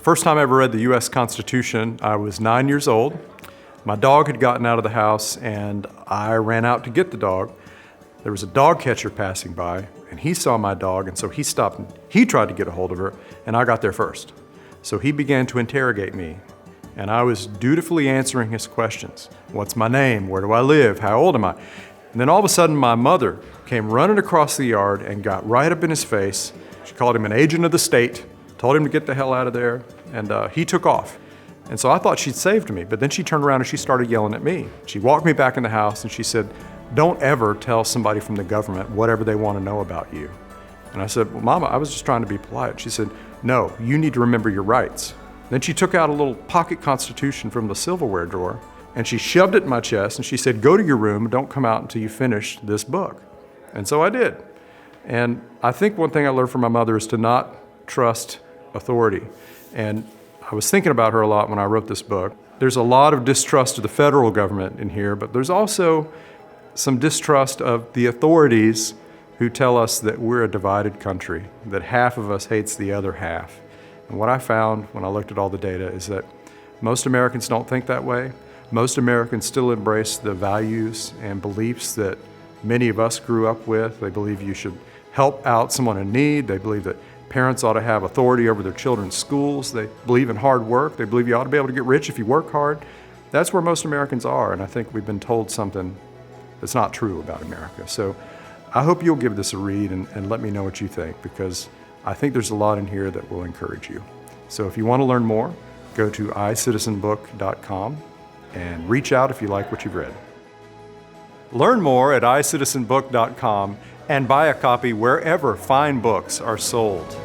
First time I ever read the U.S. Constitution, I was 9 years old. My dog had gotten out of the house and I ran out to get the dog. There was a dog catcher passing by and he saw my dog, and so he stopped and he tried to get a hold of her, and I got there first. So he began to interrogate me, and I was dutifully answering his questions. What's my name? Where do I live? How old am I? And then all of a sudden my mother came running across the yard and got right up in his face. She called him an agent of the state, told him to get the hell out of there, and he took off. And so I thought she'd saved me, but then she turned around and she started yelling at me. She walked me back in the house and she said, "Don't ever tell somebody from the government whatever they want to know about you." And I said, "Well, Mama, I was just trying to be polite." She said, "No, you need to remember your rights." Then she took out a little pocket constitution from the silverware drawer and she shoved it in my chest and she said, "Go to your room, don't come out until you finish this book." And so I did. And I think one thing I learned from my mother is to not trust authority. And I was thinking about her a lot when I wrote this book. There's a lot of distrust of the federal government in here, but there's also some distrust of the authorities who tell us that we're a divided country, that half of us hates the other half. And what I found when I looked at all the data is that most Americans don't think that way. Most Americans still embrace the values and beliefs that many of us grew up with. They believe you should help out someone in need. They believe that parents ought to have authority over their children's schools. They believe in hard work. They believe you ought to be able to get rich if you work hard. That's where most Americans are, and I think we've been told something that's not true about America. So I hope you'll give this a read and let me know what you think, because I think there's a lot in here that will encourage you. So if you want to learn more, go to icitizenbook.com and reach out if you like what you've read. Learn more at icitizenbook.com and buy a copy wherever fine books are sold.